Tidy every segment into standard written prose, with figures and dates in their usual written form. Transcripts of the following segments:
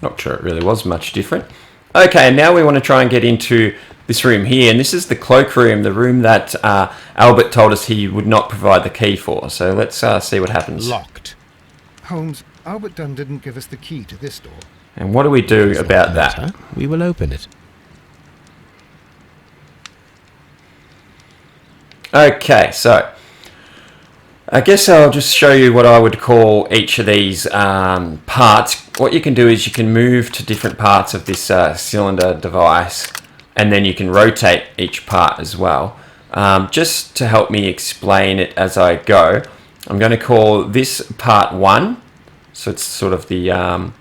Not sure it really was much different. Okay, now we want to try and get into this room here, and this is the cloak room, the room that Albert told us he would not provide the key for. So let's see what happens. Locked. Holmes, Albert Dunn didn't give us the key to this door. And what do we do about that? We will open it. Okay, so I guess I'll just show you what I would call each of these parts. What you can do is you can move to different parts of this cylinder device, and then you can rotate each part as well. Just to help me explain it as I go, I'm going to call this part 1. So it's sort of the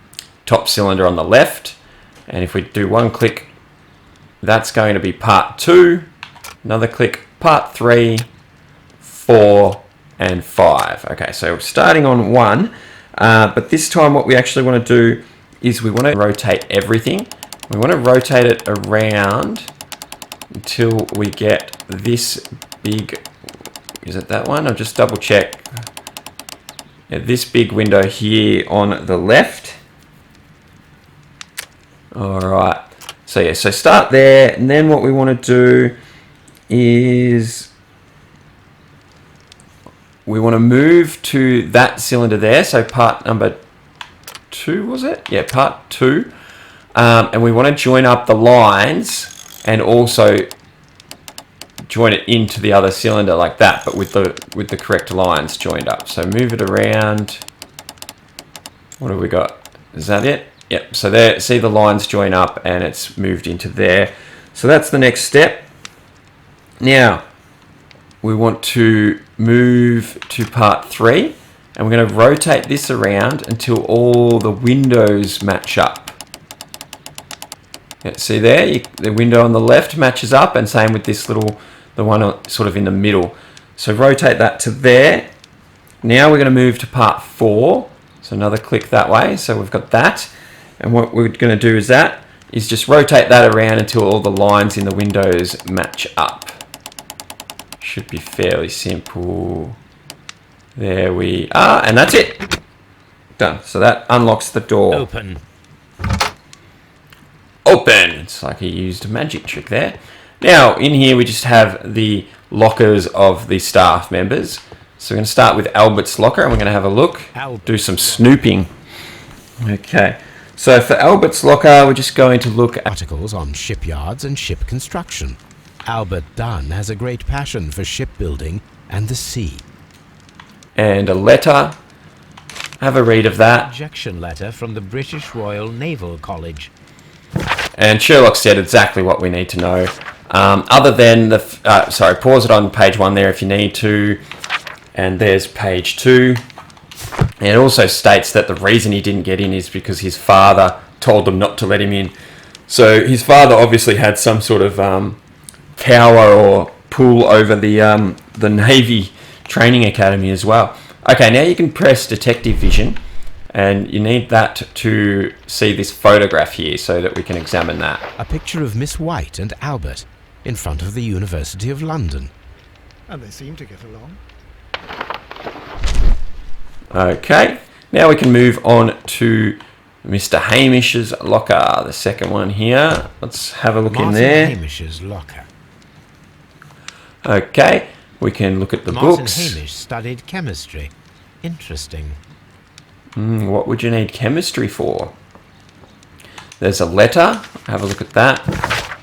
top cylinder on the left. And if we do one click, that's going to be part 2. Another click, part 3, 4, and 5. Okay, so starting on 1, but this time what we actually want to do is we want to rotate everything. We want to rotate it around until we get this big, is it that one? I'll just double check. Yeah, this big window here on the left. All right, so yeah, so start there, and then what we want to do is we want to move to that cylinder there, so part number 2, was it? Yeah, part 2. And we want to join up the lines and also join it into the other cylinder like that, but with the correct lines joined up. So move it around. What have we got? Is that it? Yep, so there, see the lines join up and it's moved into there. So that's the next step. Now, we want to move to part 3, and we're going to rotate this around until all the windows match up. Yeah, see there, the window on the left matches up, and same with this little, the one sort of in the middle. So rotate that to there. Now we're going to move to part 4. So another click that way. So we've got that. And what we're going to do is just rotate that around until all the lines in the windows match up. Should be fairly simple. There we are, and that's it. Done. So that unlocks the door. Open. Open. It's like he used a magic trick there. Now, in here we just have the lockers of the staff members. So we're going to start with Albert's locker, and we're going to have a look, do some snooping. Okay. So for Albert's locker, we're just going to look at Articles on shipyards and ship construction. Albert Dunn has a great passion for shipbuilding and the sea. And a letter. Have a read of that. Rejection letter from the British Royal Naval College. And Sherlock said exactly what we need to know. Other than the... sorry, pause it on page 1 there if you need to. And there's page 2. And it also states that the reason he didn't get in is because his father told them not to let him in. So his father obviously had some sort of power or pull over the Navy Training Academy as well. Okay, now you can press Detective Vision, and you need that to see this photograph here so that we can examine that. A picture of Miss White and Albert in front of the University of London. And they seem to get along. Okay, now we can move on to Mr. Hamish's locker, the second one here. Let's have a look in there. Martin Hamish's locker. Okay, we can look at the Martin books. Hamish studied chemistry. Interesting. What would you need chemistry for? There's a letter. Have a look at that.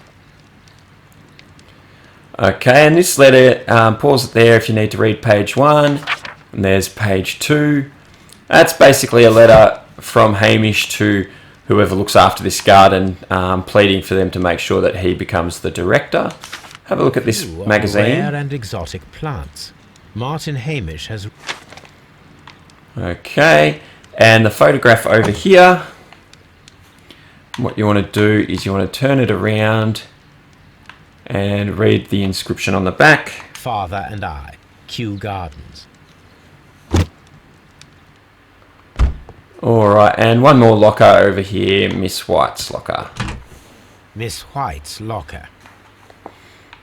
Okay, and this letter, pause it there if you need to read page 1. And there's page 2. That's basically a letter from Hamish to whoever looks after this garden, pleading for them to make sure that he becomes the director. Have a look at this magazine. Rare and exotic plants. Martin Hamish has... Okay, and the photograph over here. What you want to do is you want to turn it around and read the inscription on the back. Father and I, Kew Gardens. Alright, and one more locker over here, Miss White's locker. Miss White's locker.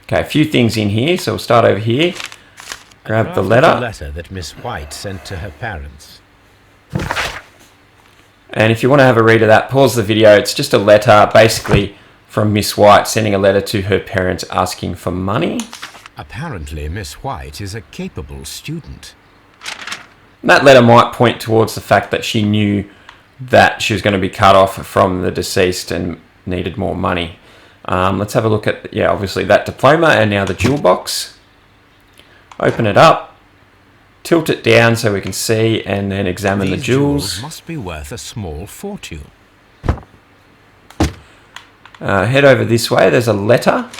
Okay, a few things in here, so we'll start over here. Grab the letter. A letter that Miss White sent to her parents. And if you want to have a read of that, pause the video. It's just a letter, basically, from Miss White sending a letter to her parents asking for money. Apparently, Miss White is a capable student. And that letter might point towards the fact that she knew that she was going to be cut off from the deceased and needed more money. Let's have a look at, obviously that diploma and now the jewel box. Open it up, tilt it down so we can see, and then examine the jewels. Must be worth a small fortune. Head over this way, there's a letter.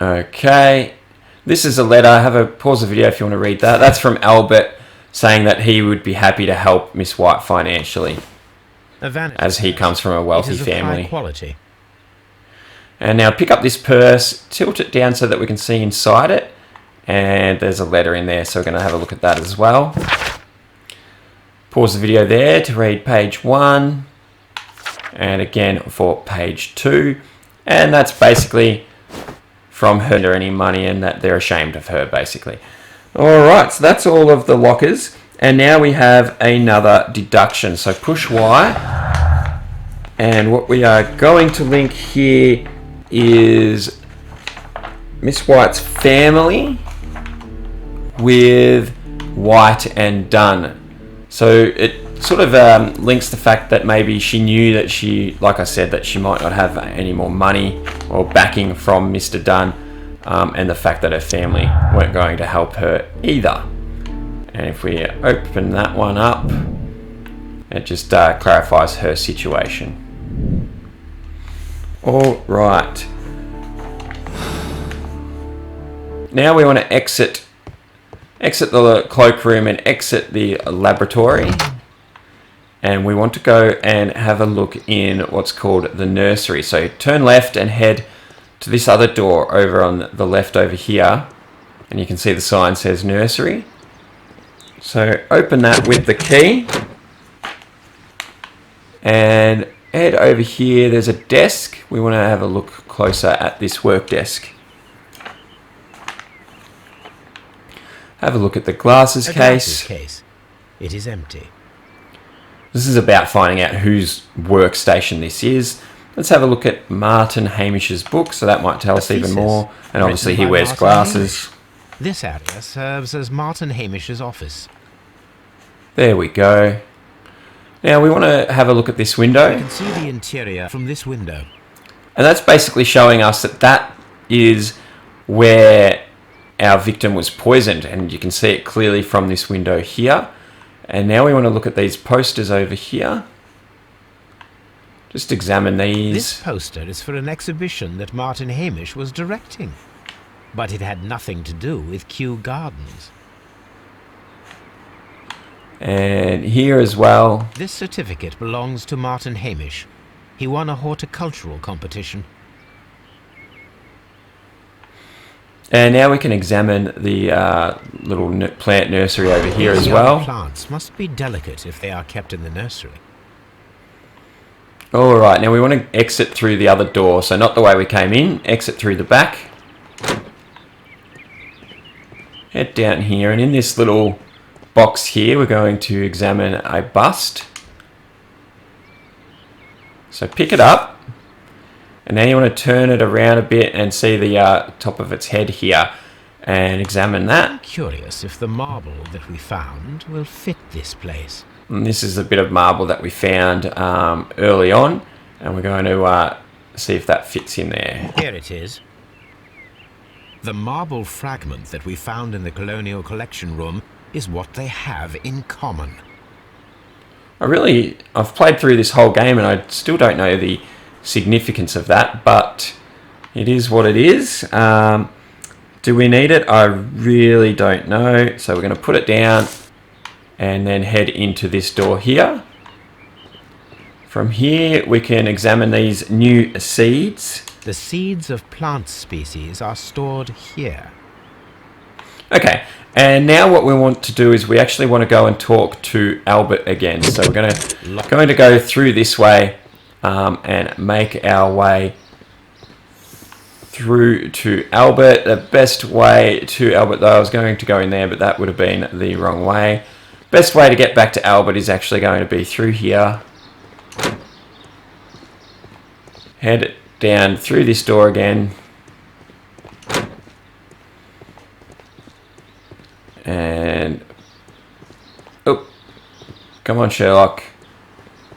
Okay, this is a letter. Pause the video if you want to read that. That's from Albert saying that he would be happy to help Miss White financially, as he comes from a wealthy family. High quality. And now pick up this purse, tilt it down so that we can see inside it, and there's a letter in there, so we're going to have a look at that as well. Pause the video there to read page 1, and again for page 2, and that's basically from her any money and that they're ashamed of her, basically. Alright, so that's all of the lockers, and now we have another deduction. So push Y, and what we are going to link here is Miss White's family with White and Dunn. So it sort of links the fact that maybe she knew that she, like I said, that she might not have any more money or backing from Mr. Dunn, and the fact that her family weren't going to help her either. And if we open that one up, it just clarifies her situation. All right. Now we want to exit the cloakroom and exit the laboratory. And we want to go and have a look in what's called the nursery. So turn left and head to this other door over on the left over here. And you can see the sign says nursery. So open that with the key. And head over here, there's a desk. We want to have a look closer at this work desk. Have a look at the glasses case. It is empty. This is about finding out whose workstation this is. Let's have a look at Martin Hamish's book, so that might tell us even more. And obviously he wears glasses. This area serves as Martin Hamish's office. There we go. Now we want to have a look at this window. You can see the interior from this window. And that's basically showing us that that is where our victim was poisoned. And you can see it clearly from this window here. And now we want to look at these posters over here. Just examine these. This poster is for an exhibition that Martin Hamish was directing. But it had nothing to do with Kew Gardens. And here as well. This certificate belongs to Martin Hamish. He won a horticultural competition. And now we can examine the little plant nursery over here as well. Plants must be delicate if they are kept in the nursery. Alright, now we want to exit through the other door. So not the way we came in, exit through the back. Head down here, and in this little box here, we're going to examine a bust. So pick it up, and now you want to turn it around a bit and see the top of its head here, and examine that. Curious if the marble that we found will fit this place. And this is a bit of marble that we found early on, and we're going to see if that fits in there. Here it is. The marble fragment that we found in the Colonial Collection Room is what they have in common. I've played through this whole game and I still don't know the significance of that, but it is what it is. Do we need it? I really don't know. So we're going to put it down and then head into this door here. From here we can examine these new seeds. The seeds of plant species are stored here. Okay, and now what we want to do is we actually want to go and talk to Albert again. So we're going to go through this way and make our way through to Albert. The best way to Albert, though, I was going to go in there, but that would have been the wrong way. best way to get back to Albert is actually going to be through here. Head down through this door again. And... oh, come on, Sherlock.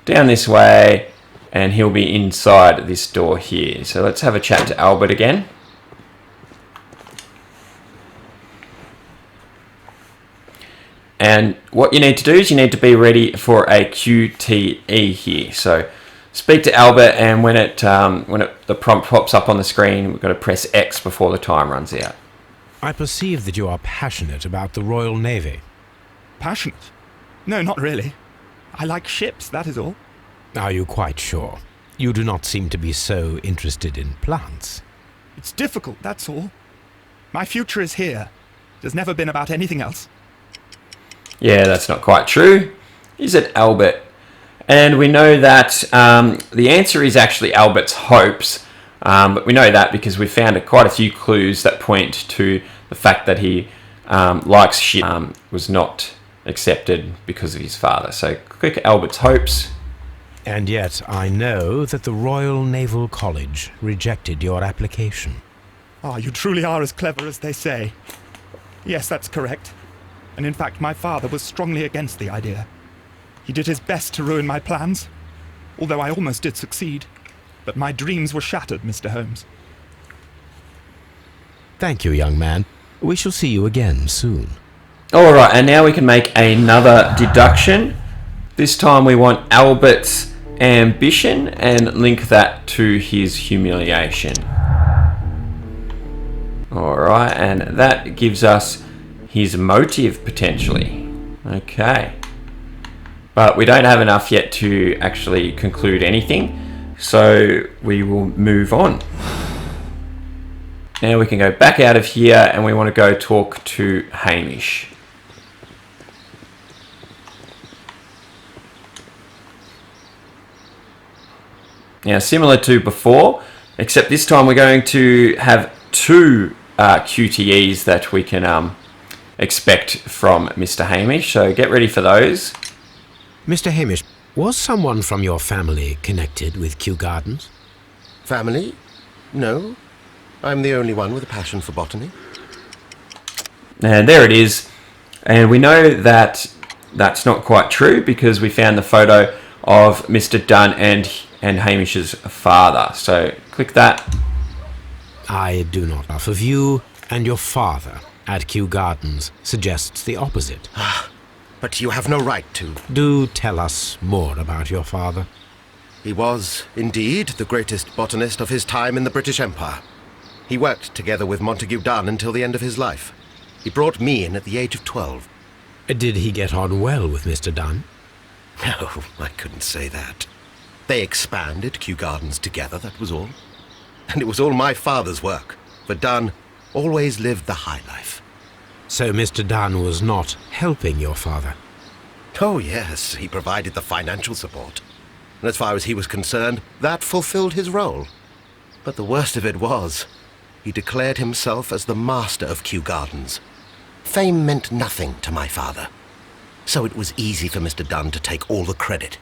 Down this way, and he'll be inside this door here. So let's have a chat to Albert again. And what you need to do is you need to be ready for a QTE here. So speak to Albert, and when the prompt pops up on the screen, we've got to press X before the time runs out. I perceive that you are passionate about the Royal Navy. Passionate? No, not really. I like ships, that is all. Are you quite sure? You do not seem to be so interested in plants. It's difficult, that's all. My future is here. It has never been about anything else. Yeah, that's not quite true. Is it Albert? And we know that the answer is actually Albert's hopes. But we know that because we found quite a few clues that point to the fact that he likes ship was not accepted because of his father. So click Albert's hopes. And yet I know that the Royal Naval College rejected your application. Ah, you truly are as clever as they say. Yes, that's correct. And in fact, my father was strongly against the idea. He did his best to ruin my plans, although I almost did succeed. But my dreams were shattered, Mr. Holmes. Thank you, young man. We shall see you again soon. Alright, and now we can make another deduction. This time we want Albert's ambition and link that to his humiliation. Alright, and that gives us his motive potentially. Okay. But we don't have enough yet to actually conclude anything, so we will move on. Now we can go back out of here and we want to go talk to Hamish. Now, similar to before, except this time we're going to have two QTEs that we can expect from Mr. Hamish, so get ready for those. Mr. Hamish, was someone from your family connected with Kew Gardens? Family? No. I'm the only one with a passion for botany. And there it is. And we know that that's not quite true because we found the photo of Mr. Dunn and Hamish's father. So click that. I do not. Half of you and your father at Kew Gardens suggests the opposite. But you have no right to. Do tell us more about your father. He was, indeed, the greatest botanist of his time in the British Empire. He worked together with Montague Dunn until the end of his life. He brought me in at the age of 12. Did he get on well with Mr. Dunn? No, I couldn't say that. They expanded Kew Gardens together, that was all. And it was all my father's work, for Dunn always lived the high life. So Mr. Dunn was not helping your father? Oh yes, he provided the financial support. And as far as he was concerned, that fulfilled his role. But the worst of it was, he declared himself as the master of Kew Gardens. Fame meant nothing to my father, so it was easy for Mr. Dunn to take all the credit.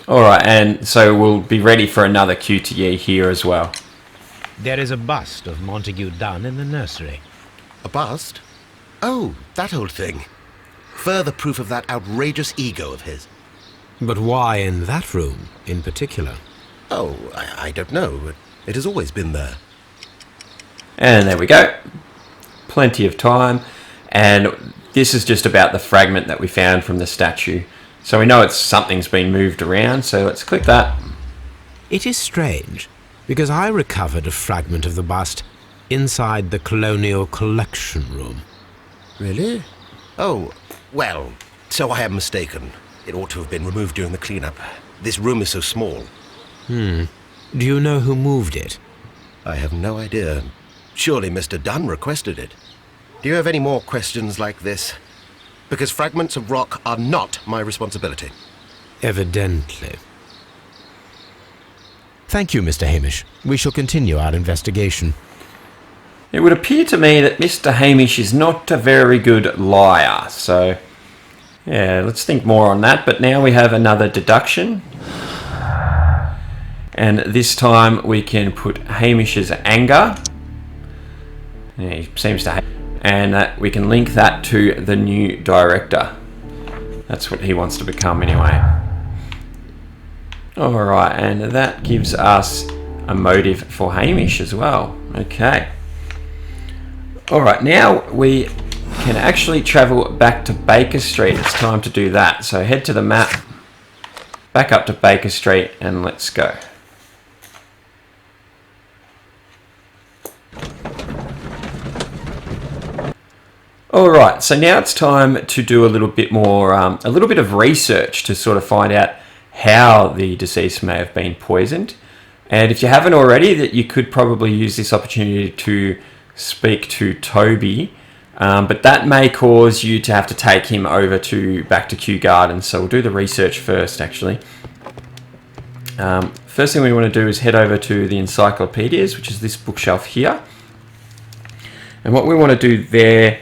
Alright, and so we'll be ready for another QTE here as well. There is a bust of Montague Dunn in the nursery. A bust? Oh, that old thing. Further proof of that outrageous ego of his. But why in that room in particular? Oh, I don't know. It has always been there. And there we go. Plenty of time. And this is just about the fragment that we found from the statue. So we know something's been moved around, so let's click that. It is strange, because I recovered a fragment of the bust inside the Colonial Collection Room. Really? Oh, well, so I am mistaken. It ought to have been removed during the cleanup. This room is so small. Do you know who moved it? I have no idea. Surely Mr. Dunn requested it. Do you have any more questions like this? Because fragments of rock are not my responsibility. Evidently. Thank you, Mr. Hamish. We shall continue our investigation. it would appear to me that Mr. Hamish is not a very good liar. So, yeah, let's think more on that. But now we have another deduction. And this time we can put Hamish's anger. Yeah, he seems to hate. And we can link that to the new director. That's what he wants to become anyway. Alright, and that gives us a motive for Hamish as well. Okay. Alright, now we can actually travel back to Baker Street. It's time to do that. So head to the map, back up to Baker Street, and let's go. Alright, so now it's time to do a little bit more, a little bit of research to sort of find out how the deceased may have been poisoned. And if you haven't already, that you could probably use this opportunity to speak to Toby, but that may cause you to have to take him over back to Kew Gardens. So we'll do the research first, actually. First thing we want to do is head over to the encyclopedias, which is this bookshelf here. And what we want to do there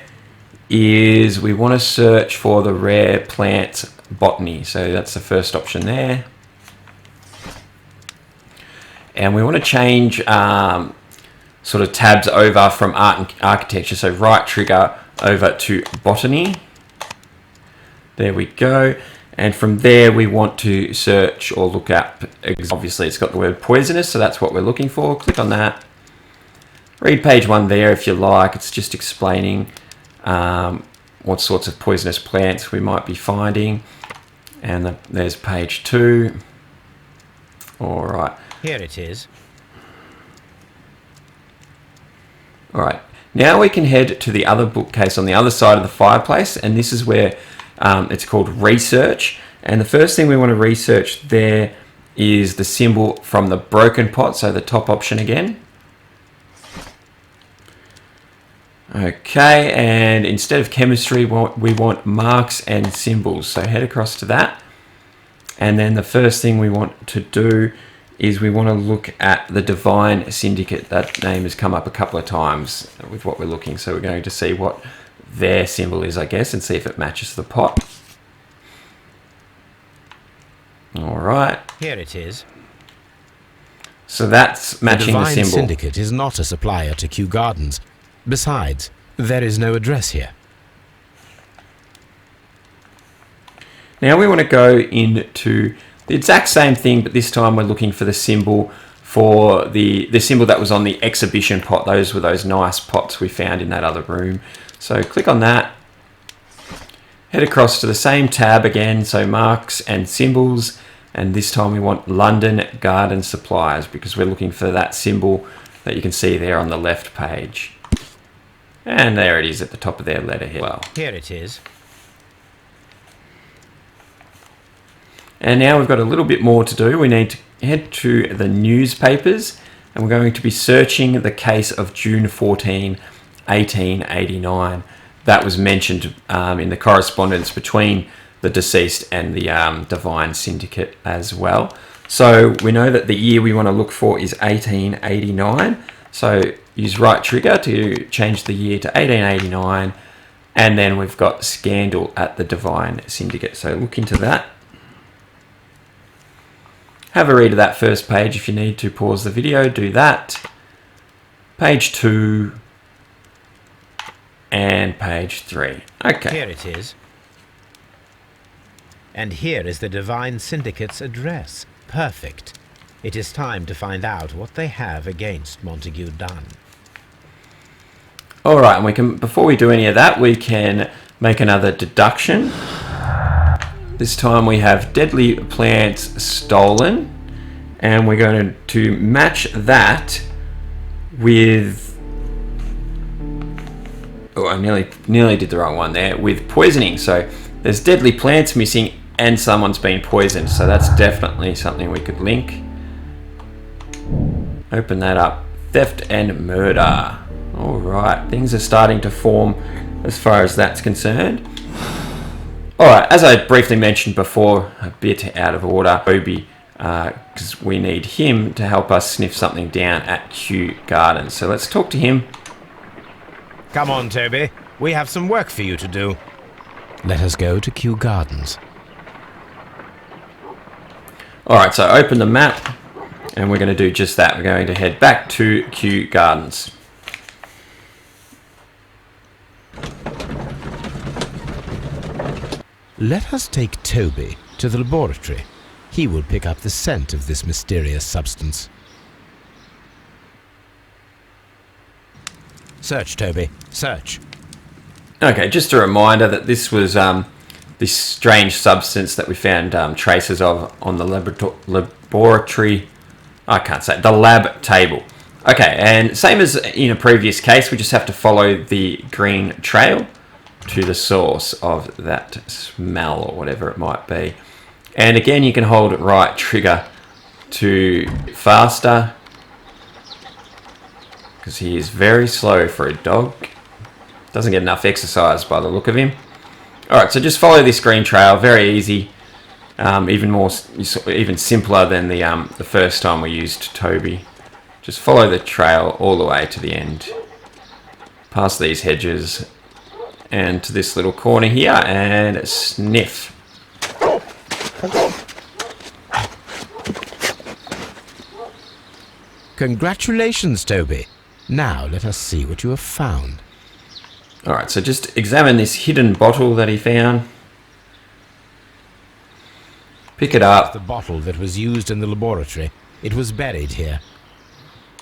is we want to search for the rare plant botany. So that's the first option there. And we want to change sort of tabs over from art and architecture. So right trigger over to botany. There we go. And from there we want to search or look up, obviously it's got the word poisonous, so that's what we're looking for. Click on that. Read page 1 there if you like. It's just explaining what sorts of poisonous plants we might be finding. And there's page 2. All right. Here it is. All right. Now we can head to the other bookcase on the other side of the fireplace, and this is where it's called research. And the first thing we want to research there is the symbol from the broken pot, so the top option again. Okay, and instead of chemistry, we want marks and symbols. So head across to that. And then the first thing we want to do is we want to look at the Divine Syndicate. That name has come up a couple of times with what we're looking. So we're going to see what their symbol is, I guess, and see if it matches the pot. All right. Here it is. So that's matching the symbol. The Divine Syndicate is not a supplier to Kew Gardens. Besides, there is no address here. Now we want to go into the exact same thing, but this time we're looking for the symbol for the symbol that was on the exhibition pot. Those were those nice pots we found in that other room. So click on that. Head across to the same tab again, so marks and symbols, and this time we want London Garden Supplies because we're looking for that symbol that you can see there on the left page. And there it is at the top of their letterhead. Well, here it is. And now we've got a little bit more to do. We need to head to the newspapers, and we're going to be searching the case of June 14, 1889. That was mentioned in the correspondence between the deceased and the Divine Syndicate as well. So we know that the year we want to look for is 1889. So use right trigger to change the year to 1889. And then we've got Scandal at the Divine Syndicate. So look into that. Have a read of that first page. If you need to pause the video, do that. Page 2 and page 3. Okay. Here it is. And here is the Divine Syndicate's address. Perfect. It is time to find out what they have against Montague Dunn. All right, and we can, before we do any of that, we can make another deduction. This time we have deadly plants stolen, and we're going to match that with, oh, I nearly did the wrong one there, with poisoning. So there's deadly plants missing and someone's been poisoned, so that's definitely something we could link. Open that up. Theft and murder. All right, things are starting to form as far as that's concerned. All right, as I briefly mentioned before, a bit out of order, Toby, because we need him to help us sniff something down at Kew Gardens. So let's talk to him. Come on, Toby. We have some work for you to do. Let us go to Kew Gardens. Alright, so open the map, and we're going to do just that. We're going to head back to Kew Gardens. Let us take Toby to the laboratory. He will pick up the scent of this mysterious substance. Search, Toby. Search. Okay, just a reminder that this was this strange substance that we found traces of on the laboratory. I can't say the lab table. Okay, and same as in a previous case, we just have to follow the green trail to the source of that smell or whatever it might be. And again, you can hold right trigger to faster, because he is very slow for a dog. Doesn't get enough exercise by the look of him. Alright, so just follow this green trail, very easy. Even simpler than the first time we used Toby. Just follow the trail all the way to the end. Past these hedges and to this little corner here, and sniff. Congratulations, Toby. Now let us see what you have found. Alright, so just examine this hidden bottle that he found. Pick it up. The bottle that was used in the laboratory. It was buried here.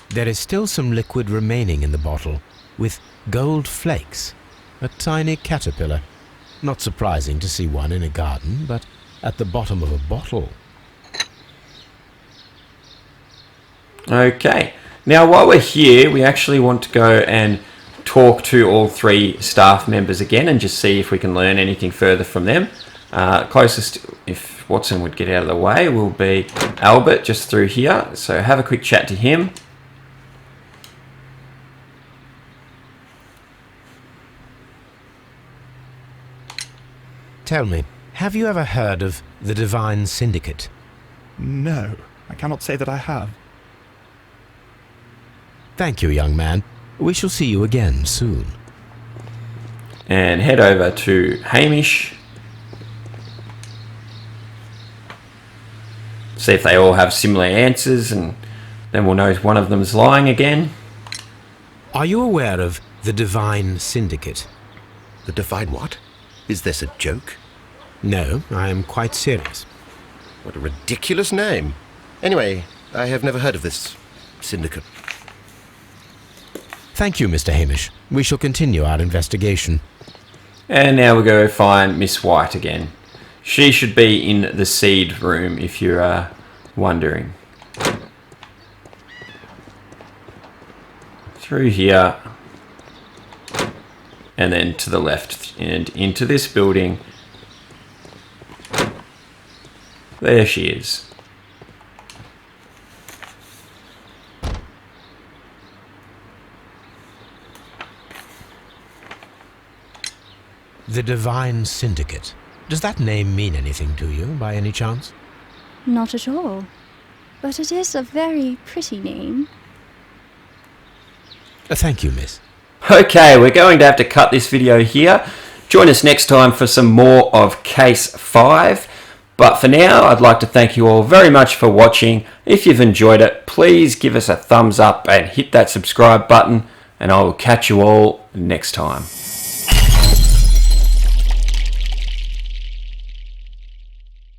There is still some liquid remaining in the bottle, with gold flakes. A tiny caterpillar. Not surprising to see one in a garden, but at the bottom of a bottle. Okay, now while we're here, we actually want to go and talk to all 3 staff members again and just see if we can learn anything further from them. Closest, if Watson would get out of the way, will be Albert, just through here. So have a quick chat to him. Tell me, have you ever heard of the Divine Syndicate? No, I cannot say that I have. Thank you, young man. We shall see you again soon. And head over to Hamish. See if they all have similar answers, and then we'll know if one of them is lying again. Are you aware of the Divine Syndicate? The Divine what? Is this a joke? No, I am quite serious. What a ridiculous name. Anyway, I have never heard of this syndicate. Thank you, Mr. Hamish. We shall continue our investigation. And now we'll go find Miss White again. She should be in the seed room, if you're wondering. Through here. And then to the left and into this building. There she is. The Divine Syndicate. Does that name mean anything to you, by any chance? Not at all. But it is a very pretty name. Thank you, miss. Okay, we're going to have to cut this video here. Join us next time for some more of Case 5. But for now, I'd like to thank you all very much for watching. If you've enjoyed it, please give us a thumbs up and hit that subscribe button. And I will catch you all next time.